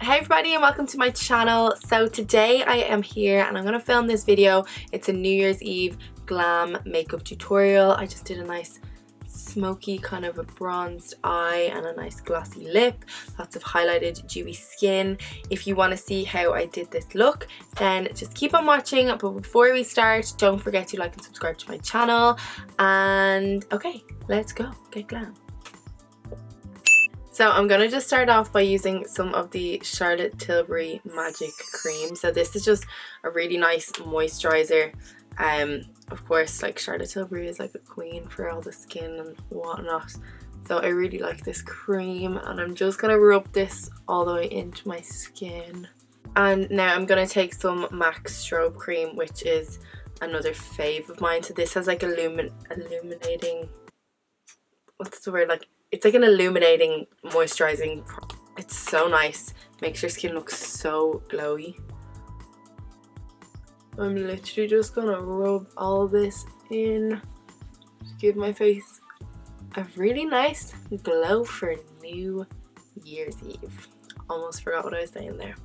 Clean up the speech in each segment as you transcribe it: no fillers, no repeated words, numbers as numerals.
Hey everybody and welcome to my channel. So today I am here and I'm going to film this video. It's a New Year's Eve glam makeup tutorial. I just did a nice smoky kind of a bronzed eye and a nice glossy lip, lots of highlighted dewy skin. If you want to see how I did this look, then just keep on watching. But before we start, don't forget to like and subscribe to my channel. And okay, let's go get glam. So I'm going to just start off by using some of the Charlotte Tilbury Magic Cream. So this is just a really nice moisturizer. Of course, like Charlotte Tilbury is like a queen for all the skin and whatnot. So I really like this cream and I'm just going to rub this all the way into my skin. And now I'm going to take some MAC Strobe Cream, which is another fave of mine. So this has like illuminating, what's the word, like, it's like an illuminating moisturizing. It's so nice. Makes your skin look so glowy. I'm literally just gonna rub all this in to give my face a really nice glow for New Year's Eve. Almost forgot what I was saying there.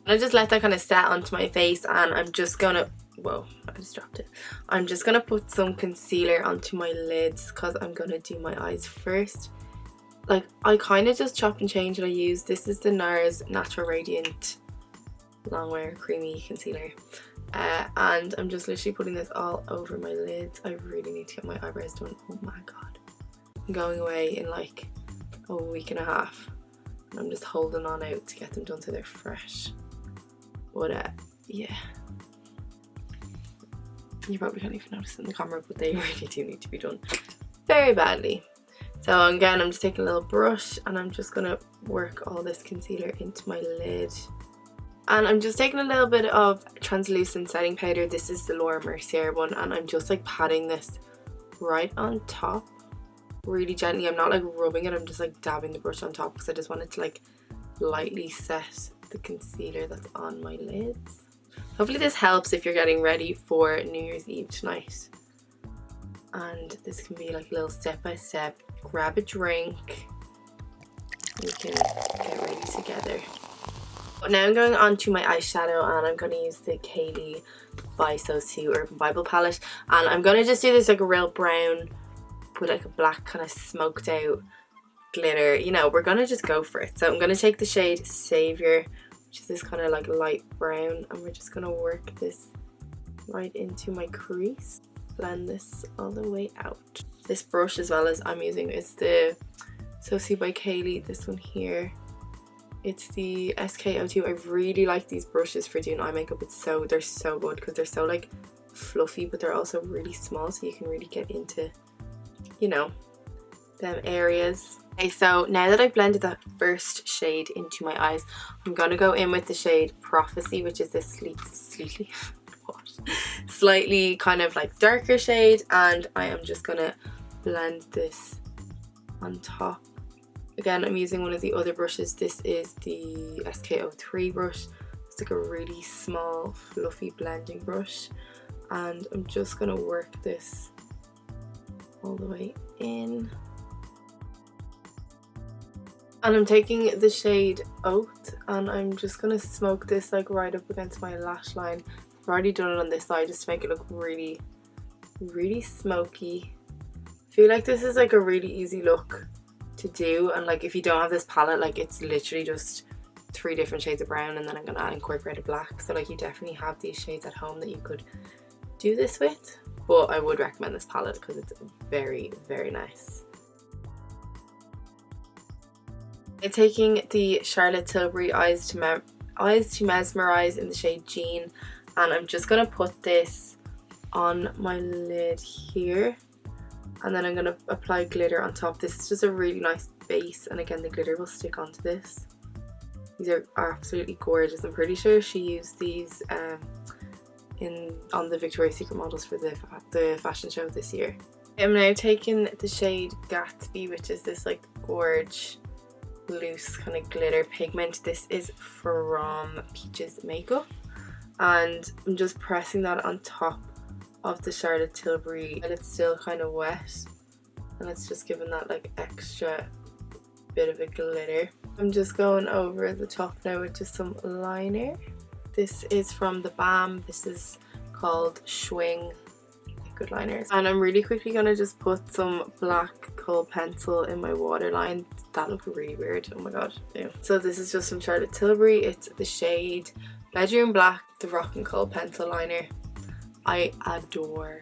I just let that kind of set onto my face and I'm just gonna, whoa, I just dropped it. I'm just gonna put some concealer onto my lids because I'm gonna do my eyes first. Like, I kind of just chop and change what I use. This is the NARS Natural Radiant Longwear Creamy Concealer. And I'm just literally putting this all over my lids. I really need to get my eyebrows done. Oh my god. I'm going away in like a week and a half. And I'm just holding on out to get them done so they're fresh. But yeah. You probably can't even notice in the camera, but they really do need to be done very badly. So again, I'm just taking a little brush and I'm just going to work all this concealer into my lid. And I'm just taking a little bit of translucent setting powder. This is the Laura Mercier one and I'm just like patting this right on top really gently. I'm not like rubbing it, I'm just like dabbing the brush on top because I just want it to like lightly set the concealer that's on my lids. Hopefully this helps if you're getting ready for New Year's Eve tonight. And this can be like a little step by step. Grab a drink. We can get ready together. But now I'm going on to my eyeshadow and I'm going to use the Kaylee by So2 Urban Bible palette. And I'm going to just do this like a real brown with like a black kind of smoked out glitter. You know, we're going to just go for it. So I'm going to take the shade Savior, which is this kind of like light brown. And we're just going to work this right into my crease. Blend this all the way out. This brush as well as I'm using is the So2 by Kaylee, this one here. It's the SK02. I really like these brushes for doing eye makeup. They're so good because they're so like fluffy, but they're also really small, so you can really get into, you know, them areas. Okay, so now that I've blended that first shade into my eyes, I'm gonna go in with the shade Prophecy, which is this slightly kind of like darker shade, and I am just gonna blend this on top. Again, I'm using one of the other brushes. This is the SK03 brush. It's like a really small fluffy blending brush and I'm just gonna work this all the way in. And I'm taking the shade Oat and I'm just gonna smoke this like right up against my lash line. I've already done it on this side just to make it look really, really smoky. I feel like this is like a really easy look to do, and like if you don't have this palette, like it's literally just 3 different shades of brown and then I'm gonna add incorporated black. So like you definitely have these shades at home that you could do this with, but I would recommend this palette because it's very, very nice. I'm taking the Charlotte Tilbury Eyes to Mesmerize in the shade Jean, and I'm just gonna put this on my lid here, and then I'm gonna apply glitter on top. This is just a really nice base, and again the glitter will stick onto this. These are absolutely gorgeous. I'm pretty sure she used these on the Victoria's Secret models for the fashion show this year. I'm now taking the shade Gatsby, which is this like gorge loose kind of glitter pigment. This is from Peaches Makeup, and I'm just pressing that on top of the Charlotte Tilbury, and it's still kind of wet and it's just giving that like extra bit of a glitter. I'm just going over the top now with just some liner. This is from the Balm. This is called Schwing liquid liners. And I'm really quickly going to just put some black kohl pencil in my waterline. That looked really weird. Oh my god. Yeah. So this is just from Charlotte Tilbury. It's the shade Bedroom Black, the Rockin' Kohl pencil liner. I adore.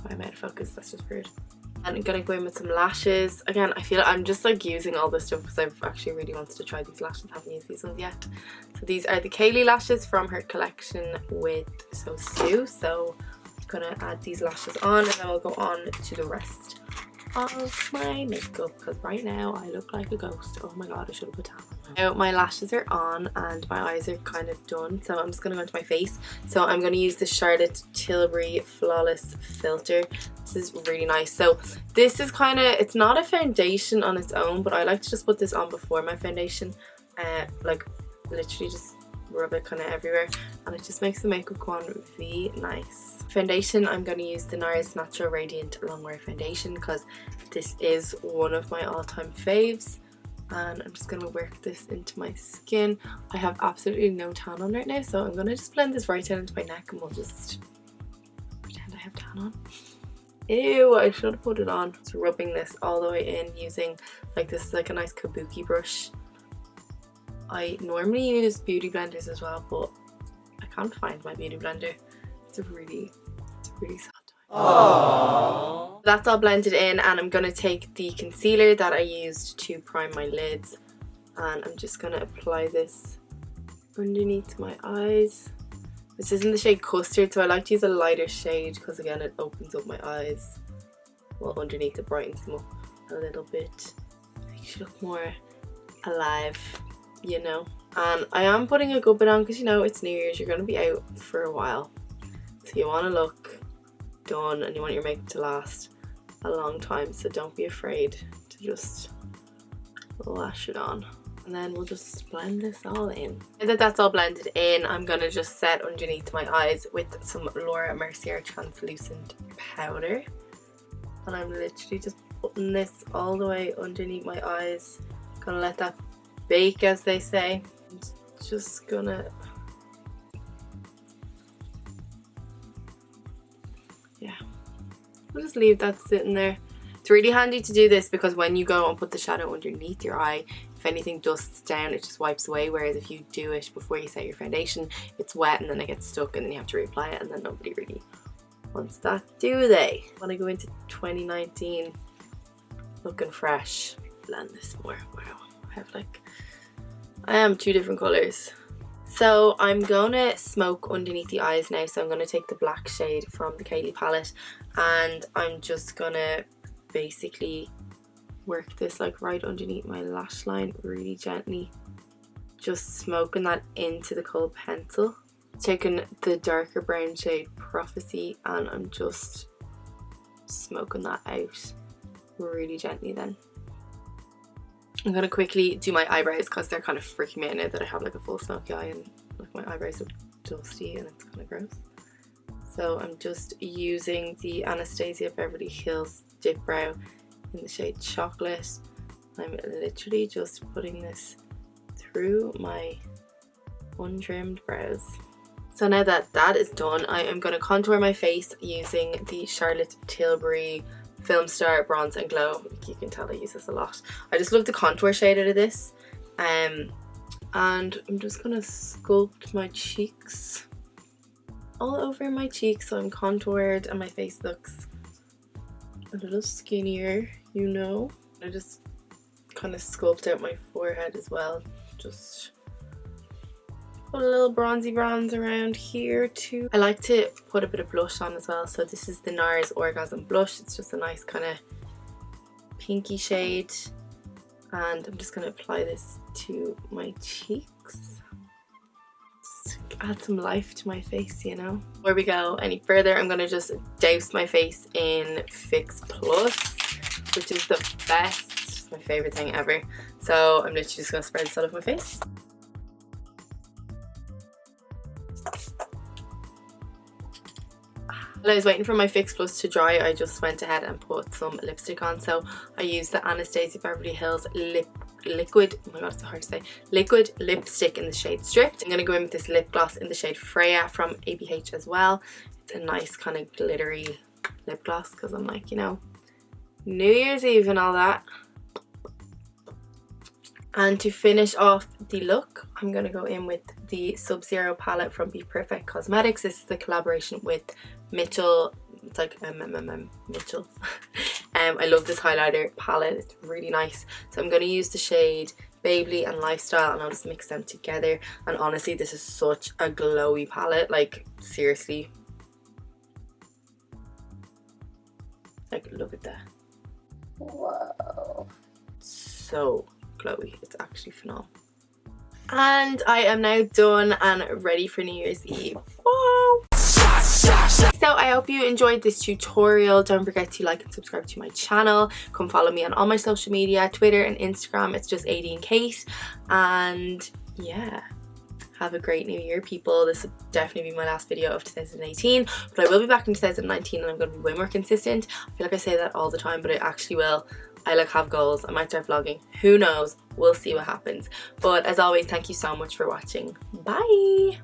I'm out of focus, that's just weird. And I'm gonna go in with some lashes. Again, I feel I'm just like using all this stuff because I've actually really wanted to try these lashes. I haven't used these ones yet. So these are the Kaylee lashes from her collection with So Sue. So I'm gonna add these lashes on and then we'll go on to the rest of my makeup because right now I look like a ghost. Oh my god, I should have put tan on. Now my lashes are on and my eyes are kind of done, so I'm just going to go into my face. So I'm going to use the Charlotte Tilbury Flawless Filter. This is really nice. So this is kind of, it's not a foundation on its own, but I like to just put this on before my foundation, like literally just rub it kind of everywhere, and it just makes the makeup go on really nice. Foundation, I'm going to use the NARS Natural Radiant Longwear Foundation because this is one of my all-time faves. And I'm just going to work this into my skin. I have absolutely no tan on right now, so I'm going to just blend this right down into my neck and we'll just pretend I have tan on. Ew, I should have put it on. Just rubbing this all the way in using, like, this is like a nice kabuki brush. I normally use beauty blenders as well, but I can't find my beauty blender. It's really sad. Aww. That's all blended in, and I'm going to take the concealer that I used to prime my lids and I'm just going to apply this underneath my eyes. This is in the shade Custard, so I like to use a lighter shade because again it opens up my eyes, while underneath it brightens them up a little bit. Makes you look more alive, you know. And I am putting a good bit on because, you know, it's New Year's, you're going to be out for a while, so you want to look done and you want your makeup to last a long time, so don't be afraid to just lash it on. And then we'll just blend this all in. Now that that's all blended in, I'm going to just set underneath my eyes with some Laura Mercier translucent powder, and I'm literally just putting this all the way underneath my eyes. Gonna let that bake, as they say. I'm just gonna, yeah, we'll just leave that sitting there. It's really handy to do this because when you go and put the shadow underneath your eye, if anything dusts down, it just wipes away, whereas if you do it before you set your foundation, it's wet and then it gets stuck and then you have to reapply it, and then nobody really wants that, do they? Want to go into 2019 looking fresh. Blend this more. Wow, I am two different colours. So I'm gonna smoke underneath the eyes now, so I'm gonna take the black shade from the Kaylee palette and I'm just gonna basically work this like right underneath my lash line really gently, just smoking that into the kohl pencil. Taking the darker brown shade Prophecy and I'm just smoking that out really gently. Then I'm gonna quickly do my eyebrows because they're kind of freaking me out now that I have like a full smoky eye and like my eyebrows are dusty and it's kind of gross. So I'm just using the Anastasia Beverly Hills Dip Brow in the shade Chocolate. I'm literally just putting this through my untrimmed brows. So now that that is done, I am going to contour my face using the Charlotte Tilbury Film Star Bronze and Glow. You can tell I use this a lot. I just love the contour shade out of this. And I'm just going to sculpt my cheeks all over my cheeks so I'm contoured and my face looks a little skinnier, you know. I just kind of sculpt out my forehead as well. Just put a little bronzy bronze around here too. I like to put a bit of blush on as well, so this is the NARS Orgasm Blush. It's just a nice kind of pinky shade and I'm just going to apply this to my cheeks. Just add some life to my face, you know. Before we go any further, I'm going to just douse my face in Fix Plus, which is the best, my favourite thing ever. So I'm literally just going to spread this all over my face. While I was waiting for my Fix Plus to dry, I just went ahead and put some lipstick on. So I used the Anastasia Beverly Hills Lip liquid, oh my god, it's so hard to say, liquid lipstick in the shade Stripped. I'm going to go in with this lip gloss in the shade Freya from ABH as well. It's a nice kind of glittery lip gloss because I'm like, you know, New Year's Eve and all that. And to finish off the look, I'm going to go in with the Sub-Zero palette from Be Perfect Cosmetics. This is the collaboration with Mitchell. It's like Mitchell. I love this highlighter palette. It's really nice. So I'm going to use the shade Baby and Lifestyle, and I'll just mix them together. And honestly, this is such a glowy palette. Like, seriously. Like, look at that. Whoa. So glowy. It's actually phenomenal. And I am now done and ready for New Year's Eve. Whoa! So I hope you enjoyed this tutorial. Don't forget to like and subscribe to my channel. Come follow me on all my social media, Twitter and Instagram. It's just aideenkate. And yeah, have a great new year, people. This will definitely be my last video of 2018, but I will be back in 2019 and I'm going to be way more consistent. I feel like I say that all the time, but I actually will. I like have goals. I might start vlogging. Who knows? We'll see what happens. But as always, thank you so much for watching. Bye!